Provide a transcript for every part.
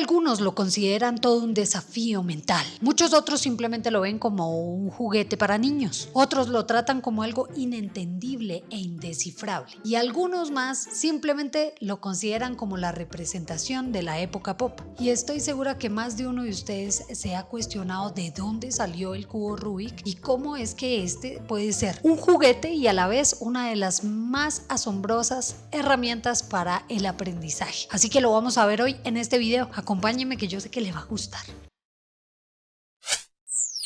algunos lo consideran todo un desafío mental. Muchos otros simplemente lo ven como un juguete para niños. Otros lo tratan como algo inentendible e indescifrable. Y algunos más simplemente lo consideran como la representación de la época pop. Y estoy segura que más de uno de ustedes se ha cuestionado de dónde salió el cubo Rubik y cómo es que este puede ser un juguete y a la vez una de las más asombrosas herramientas para el aprendizaje. Así que lo vamos a ver hoy en este video. Acompáñenme que yo sé que le va a gustar.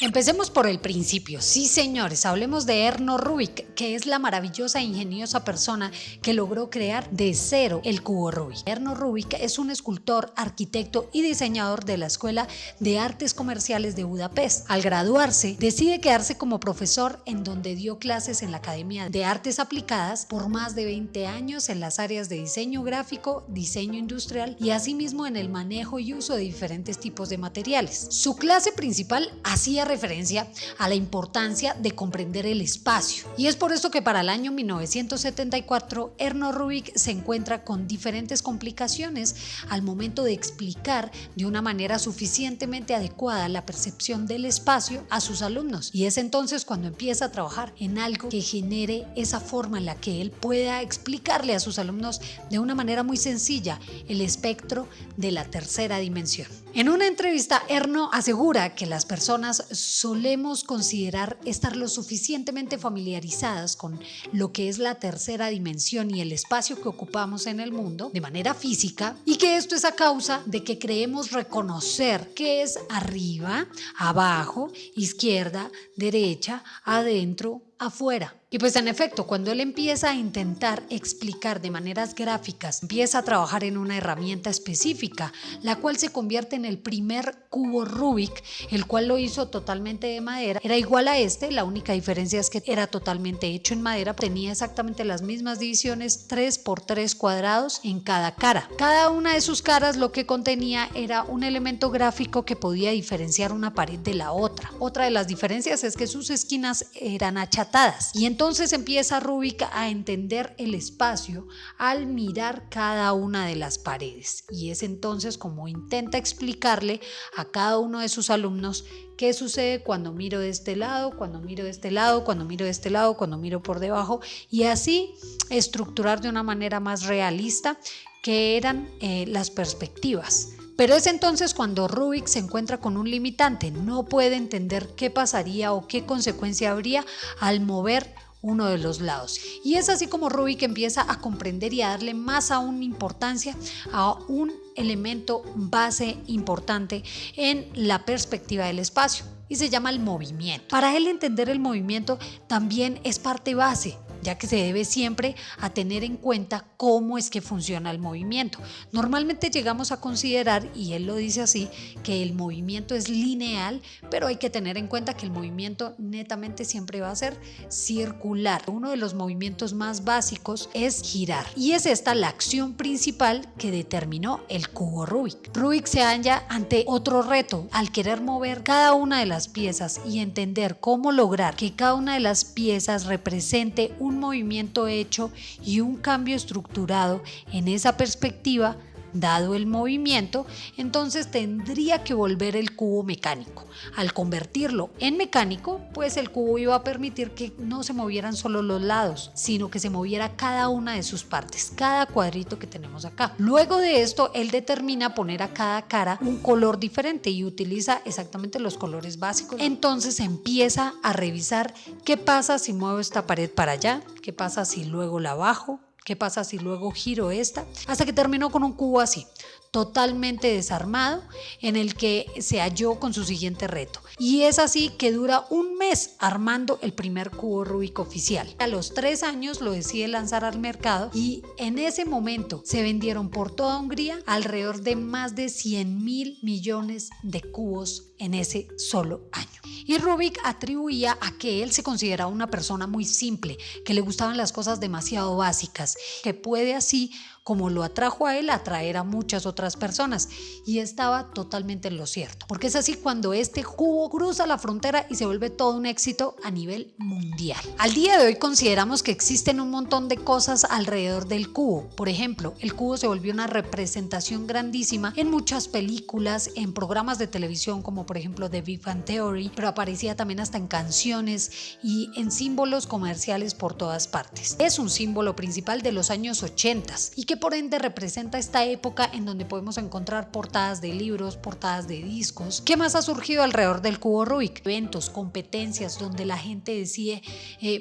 Empecemos por el principio. Sí, señores, hablemos de Erno Rubik, que es la maravillosa e ingeniosa persona que logró crear de cero el cubo Rubik. Erno Rubik es un escultor, arquitecto y diseñador de la Escuela de Artes Comerciales de Budapest. Al graduarse, decide quedarse como profesor, en donde dio clases en la Academia de Artes Aplicadas por más de 20 años en las áreas de diseño gráfico, diseño industrial y asimismo en el manejo y uso de diferentes tipos de materiales. Su clase principal hacía referencia a la importancia de comprender el espacio, y es por eso que para el año 1974 Erno Rubik se encuentra con diferentes complicaciones al momento de explicar de una manera suficientemente adecuada la percepción del espacio a sus alumnos, y es entonces cuando empieza a trabajar en algo que genere esa forma en la que él pueda explicarle a sus alumnos de una manera muy sencilla el espectro de la tercera dimensión. En una entrevista, Erno asegura que las personas solemos considerar estar lo suficientemente familiarizadas con lo que es la tercera dimensión y el espacio que ocupamos en el mundo de manera física, y que esto es a causa de que creemos reconocer qué es arriba, abajo, izquierda, derecha, adentro, afuera. Y pues en efecto, cuando él empieza a intentar explicar de maneras gráficas, empieza a trabajar en una herramienta específica, la cual se convierte en el primer cubo Rubik, el cual lo hizo totalmente de madera. Era igual a este, la única diferencia es que era totalmente hecho en madera, tenía exactamente las mismas divisiones, 3x3 cuadrados en cada cara. Cada una de sus caras lo que contenía era un elemento gráfico que podía diferenciar una pared de la otra. Otra de las diferencias es que sus esquinas eran achatadas, y entonces empieza Rubik a entender el espacio al mirar cada una de las paredes, y es entonces como intenta explicarle a cada uno de sus alumnos qué sucede cuando miro de este lado, cuando miro de este lado, cuando miro de este lado, cuando miro por debajo, y así estructurar de una manera más realista que eran las perspectivas. Pero es entonces cuando Rubik se encuentra con un limitante, no puede entender qué pasaría o qué consecuencia habría al mover uno de los lados. Y es así como Rubik empieza a comprender y a darle más aún importancia a un elemento base importante en la perspectiva del espacio, y se llama el movimiento. Para él, entender el movimiento también es parte base, ya que se debe siempre a tener en cuenta cómo es que funciona el movimiento. Normalmente llegamos a considerar, y él lo dice así, que el movimiento es lineal, pero hay que tener en cuenta que el movimiento netamente siempre va a ser circular. Uno de los movimientos más básicos es girar, y es esta la acción principal que determinó el cubo Rubik. Rubik se halla ante otro reto al querer mover cada una de las piezas y entender cómo lograr que cada una de las piezas represente un movimiento hecho y un cambio estructurado en esa perspectiva. Dado el movimiento, entonces tendría que volver el cubo mecánico. Al convertirlo en mecánico, pues el cubo iba a permitir que no se movieran solo los lados, sino que se moviera cada una de sus partes, cada cuadrito que tenemos acá. Luego de esto, él determina poner a cada cara un color diferente y utiliza exactamente los colores básicos. Entonces empieza a revisar qué pasa si muevo esta pared para allá, qué pasa si luego la bajo, ¿qué pasa si luego giro esta? Hasta que terminó con un cubo así, totalmente desarmado, en el que se halló con su siguiente reto. Y es así que dura un mes armando el primer cubo Rubik oficial. A los 3 años lo decide lanzar al mercado, y en ese momento se vendieron por toda Hungría alrededor de más de 100.000 millones de cubos en ese solo año. Y Rubik atribuía a que él se consideraba una persona muy simple, que le gustaban las cosas demasiado básicas, que puede así como lo atrajo a él, atraer a muchas otras personas. Y estaba totalmente en lo cierto, porque es así cuando este cubo cruza la frontera y se vuelve todo un éxito a nivel mundial. Al día de hoy consideramos que existen un montón de cosas alrededor del cubo. Por ejemplo, el cubo se volvió una representación grandísima en muchas películas, en programas de televisión como por ejemplo The Big Bang Theory, pero aparecía también hasta en canciones y en símbolos comerciales por todas partes. Es un símbolo principal de los años 80 y que por ende representa esta época en donde podemos encontrar portadas de libros, portadas de discos. ¿Qué más ha surgido alrededor del cubo Rubik? Eventos, competencias donde la gente decide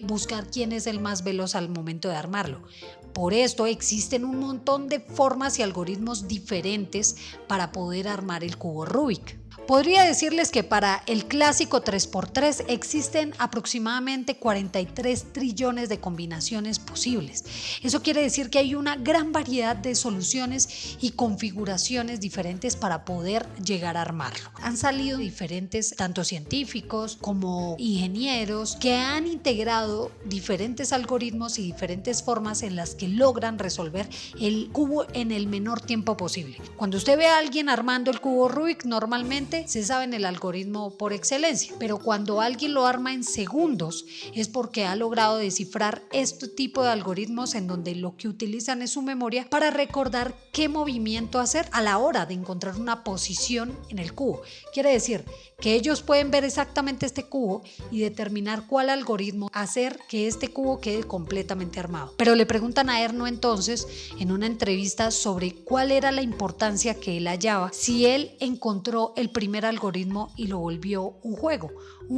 buscar quién es el más veloz al momento de armarlo. Por esto existen un montón de formas y algoritmos diferentes para poder armar el cubo Rubik. Podría decirles que para el clásico 3x3 existen aproximadamente 43 trillones de combinaciones posibles. Eso quiere decir que hay una gran variedad de soluciones y configuraciones diferentes para poder llegar a armarlo. Han salido diferentes, tanto científicos como ingenieros, que han integrado diferentes algoritmos y diferentes formas en las que logran resolver el cubo en el menor tiempo posible. Cuando usted ve a alguien armando el cubo Rubik, normalmente se sabe en el algoritmo por excelencia, pero cuando alguien lo arma en segundos es porque ha logrado descifrar este tipo de algoritmos en donde lo que utilizan es su memoria para recordar qué movimiento hacer a la hora de encontrar una posición en el cubo. Quiere decir que ellos pueden ver exactamente este cubo y determinar cuál algoritmo hacer que este cubo quede completamente armado. Pero le preguntan a Erno entonces en una entrevista sobre cuál era la importancia que él hallaba si él encontró el primer algoritmo y lo volvió un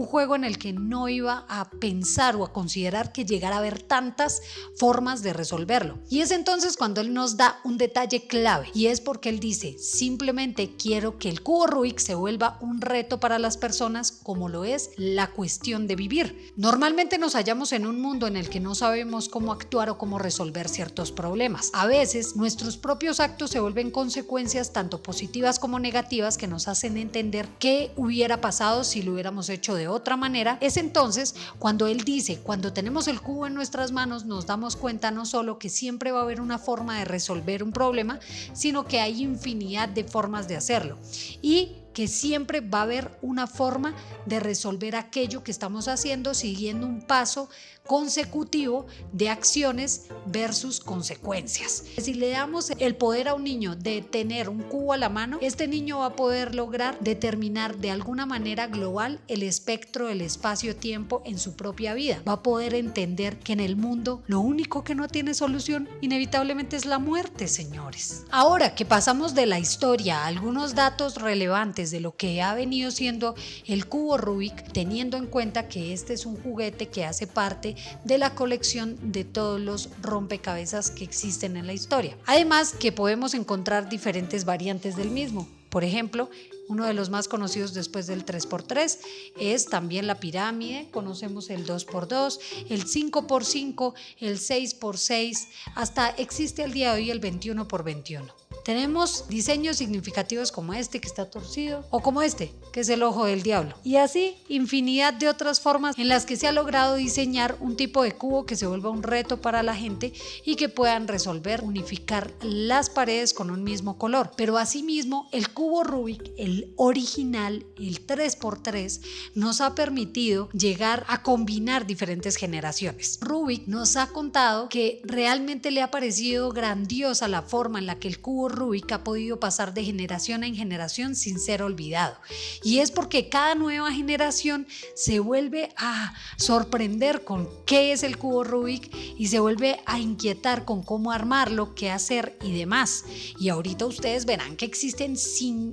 juego en el que no iba a pensar o a considerar que llegara a haber tantas formas de resolverlo. Y es entonces cuando él nos da un detalle clave, y es porque él dice: simplemente quiero que el cubo Rubik se vuelva un reto para las personas como lo es la cuestión de vivir. Normalmente nos hallamos en un mundo en el que no sabemos cómo actuar o cómo resolver ciertos problemas. A veces nuestros propios actos se vuelven consecuencias tanto positivas como negativas que nos hacen entender qué hubiera pasado si lo hubiéramos hecho de otra manera. Es entonces cuando él dice: cuando tenemos el cubo en nuestras manos nos damos cuenta no solo que siempre va a haber una forma de resolver un problema, sino que hay infinidad de formas de hacerlo y que siempre va a haber una forma de resolver aquello que estamos haciendo siguiendo un paso consecutivo de acciones versus consecuencias. Si le damos el poder a un niño de tener un cubo a la mano, este niño va a poder lograr determinar de alguna manera global el espectro del espacio-tiempo en su propia vida. Va a poder entender que en el mundo lo único que no tiene solución inevitablemente es la muerte, señores. Ahora que pasamos de la historia a algunos datos relevantes de lo que ha venido siendo el cubo Rubik, teniendo en cuenta que este es un juguete que hace parte de la colección de todos los rompecabezas que existen en la historia. Además que podemos encontrar diferentes variantes del mismo. Por ejemplo, uno de los más conocidos después del 3x3 es también la pirámide. Conocemos el 2x2, el 5x5, el 6x6, hasta existe al día de hoy el 21x21. Tenemos diseños significativos como este que está torcido o como este que es el ojo del diablo, y así infinidad de otras formas en las que se ha logrado diseñar un tipo de cubo que se vuelva un reto para la gente y que puedan resolver, unificar las paredes con un mismo color. Pero asimismo el cubo Rubik, el original, el 3x3, nos ha permitido llegar a combinar diferentes generaciones. Rubik nos ha contado que realmente le ha parecido grandiosa la forma en la que el cubo Rubik ha podido pasar de generación en generación sin ser olvidado, y es porque cada nueva generación se vuelve a sorprender con qué es el cubo Rubik y se vuelve a inquietar con cómo armarlo, qué hacer y demás. Y ahorita ustedes verán que existen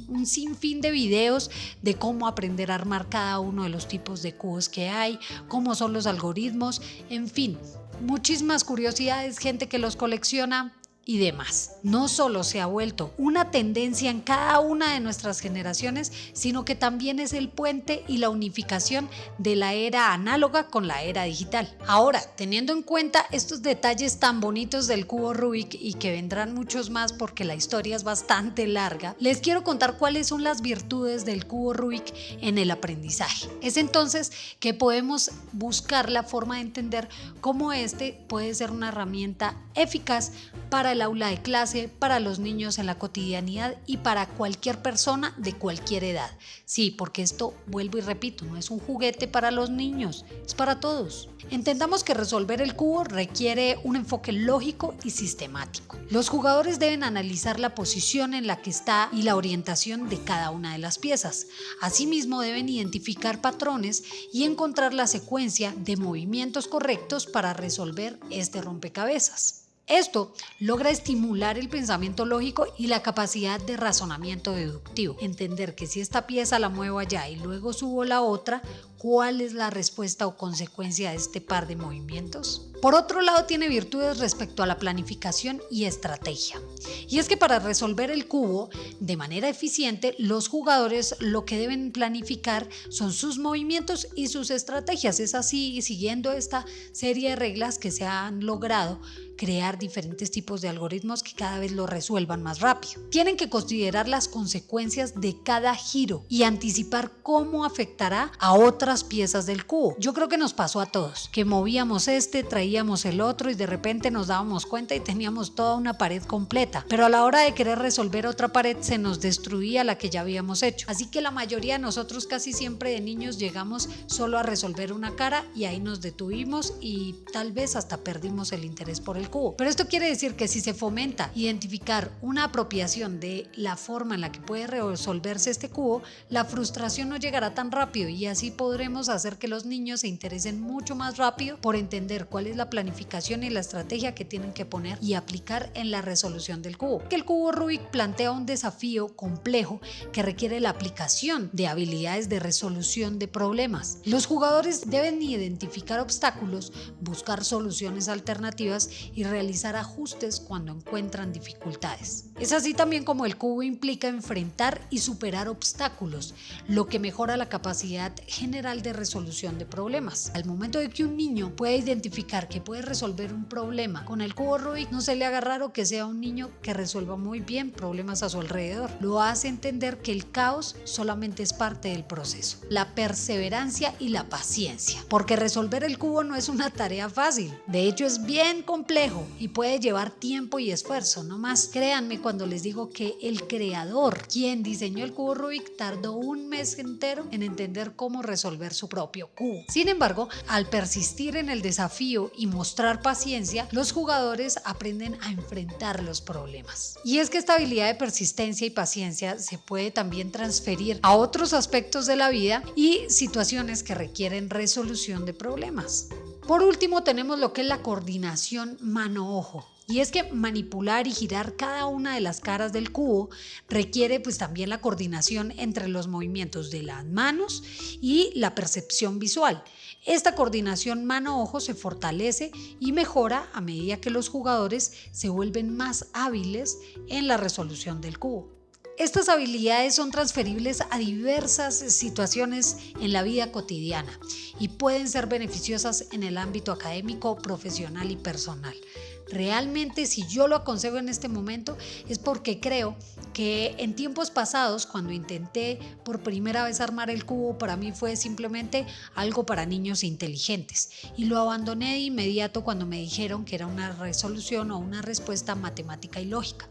un sinfín de videos de cómo aprender a armar cada uno de los tipos de cubos que hay, cómo son los algoritmos, en fin, muchísimas curiosidades, gente que los colecciona y demás. No solo se ha vuelto una tendencia en cada una de nuestras generaciones, sino que también es el puente y la unificación de la era análoga con la era digital. Ahora, teniendo en cuenta estos detalles tan bonitos del cubo Rubik y que vendrán muchos más porque la historia es bastante larga, les quiero contar cuáles son las virtudes del cubo Rubik en el aprendizaje. Es entonces que podemos buscar la forma de entender cómo este puede ser una herramienta eficaz para el aula de clase, para los niños en la cotidianidad y para cualquier persona de cualquier edad. Sí, porque esto, vuelvo y repito, no es un juguete para los niños, es para todos. Entendamos que resolver el cubo requiere un enfoque lógico y sistemático. Los jugadores deben analizar la posición en la que está y la orientación de cada una de las piezas. Asimismo, deben identificar patrones y encontrar la secuencia de movimientos correctos para resolver este rompecabezas. Esto logra estimular el pensamiento lógico y la capacidad de razonamiento deductivo. Entender que si esta pieza la muevo allá y luego subo la otra, ¿cuál es la respuesta o consecuencia de este par de movimientos? Por otro lado, tiene virtudes respecto a la planificación y estrategia. Y es que para resolver el cubo de manera eficiente, los jugadores lo que deben planificar son sus movimientos y sus estrategias. Es así, siguiendo esta serie de reglas que se han logrado crear diferentes tipos de algoritmos que cada vez lo resuelvan más rápido. Tienen que considerar las consecuencias de cada giro y anticipar cómo afectará a otras piezas del cubo. Yo creo que nos pasó a todos, que movíamos traíamos el otro y de repente nos dábamos cuenta y teníamos toda una pared completa, pero a la hora de querer resolver otra pared se nos destruía la que ya habíamos hecho. Así que la mayoría de nosotros casi siempre de niños llegamos solo a resolver una cara y ahí nos detuvimos y tal vez hasta perdimos el interés por el cubo. Pero esto quiere decir que si se fomenta identificar una apropiación de la forma en la que puede resolverse este cubo, la frustración no llegará tan rápido y así podremos hacer que los niños se interesen mucho más rápido por entender cuál es la planificación y la estrategia que tienen que poner y aplicar en la resolución del cubo. Que el cubo Rubik plantea un desafío complejo que requiere la aplicación de habilidades de resolución de problemas. Los jugadores deben identificar obstáculos, buscar soluciones alternativas y realizar ajustes cuando encuentran dificultades. Es así también como el cubo implica enfrentar y superar obstáculos, lo que mejora la capacidad general de resolución de problemas. Al momento de que un niño pueda identificar que puede resolver un problema con el cubo Rubik, no se le haga raro que sea un niño que resuelva muy bien problemas a su alrededor. Lo hace entender que el caos solamente es parte del proceso. La perseverancia y la paciencia, porque resolver el cubo no es una tarea fácil. De hecho, es bien complejo y puede llevar tiempo y esfuerzo, no más. Créanme cuando les digo que el creador, quien diseñó el cubo Rubik, tardó un mes entero en entender cómo resolver su propio cubo. Sin embargo, al persistir en el desafío y mostrar paciencia, los jugadores aprenden a enfrentar los problemas. Y es que esta habilidad de persistencia y paciencia se puede también transferir a otros aspectos de la vida y situaciones que requieren resolución de problemas. Por último, tenemos lo que es la coordinación mano-ojo. Y es que manipular y girar cada una de las caras del cubo requiere pues también la coordinación entre los movimientos de las manos y la percepción visual. Esta coordinación mano-ojo se fortalece y mejora a medida que los jugadores se vuelven más hábiles en la resolución del cubo. Estas habilidades son transferibles a diversas situaciones en la vida cotidiana y pueden ser beneficiosas en el ámbito académico, profesional y personal. Realmente, si yo lo aconsejo en este momento es porque creo que en tiempos pasados, cuando intenté por primera vez armar el cubo, para mí fue simplemente algo para niños inteligentes y lo abandoné de inmediato cuando me dijeron que era una resolución o una respuesta matemática y lógica.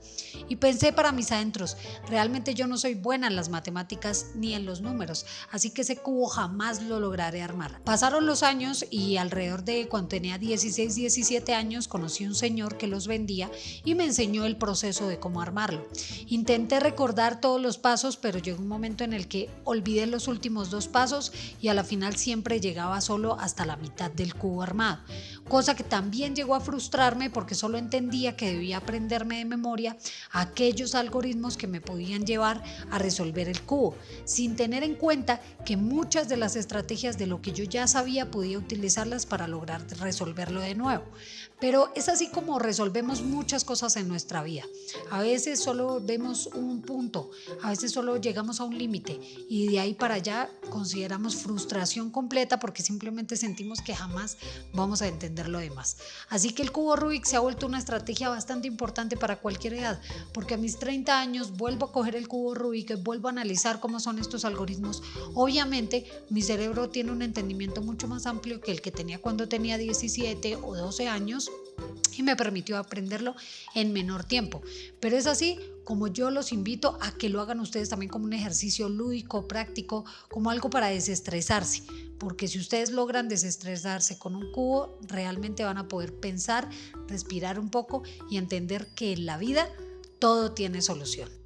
Y pensé para mis adentros, realmente yo no soy buena en las matemáticas ni en los números, así que ese cubo jamás lo lograré armar. Pasaron los años y alrededor de cuando tenía 16, 17 años conocí un señor que los vendía y me enseñó el proceso de cómo armarlo. Intenté recordar todos los pasos, pero llegó un momento en el que olvidé los últimos 2 pasos y a la final siempre llegaba solo hasta la mitad del cubo armado, cosa que también llegó a frustrarme porque solo entendía que debía aprenderme de memoria aquellos algoritmos que me podían llevar a resolver el cubo, sin tener en cuenta que muchas de las estrategias de lo que yo ya sabía podía utilizarlas para lograr resolverlo de nuevo. Pero es así como resolvemos muchas cosas en nuestra vida. A veces solo vemos un punto, a veces solo llegamos a un límite y de ahí para allá consideramos frustración completa porque simplemente sentimos que jamás vamos a entender lo demás. Así que el cubo Rubik se ha vuelto una estrategia bastante importante para cualquier edad, porque a mis 30 años vuelvo a coger el cubo Rubik, vuelvo a analizar cómo son estos algoritmos. Obviamente mi cerebro tiene un entendimiento mucho más amplio que el que tenía cuando tenía 17 o 12 años, y me permitió aprenderlo en menor tiempo. Pero es así como yo los invito a que lo hagan ustedes también como un ejercicio lúdico, práctico, como algo para desestresarse. Porque si ustedes logran desestresarse con un cubo, realmente van a poder pensar, respirar un poco y entender que en la vida todo tiene solución.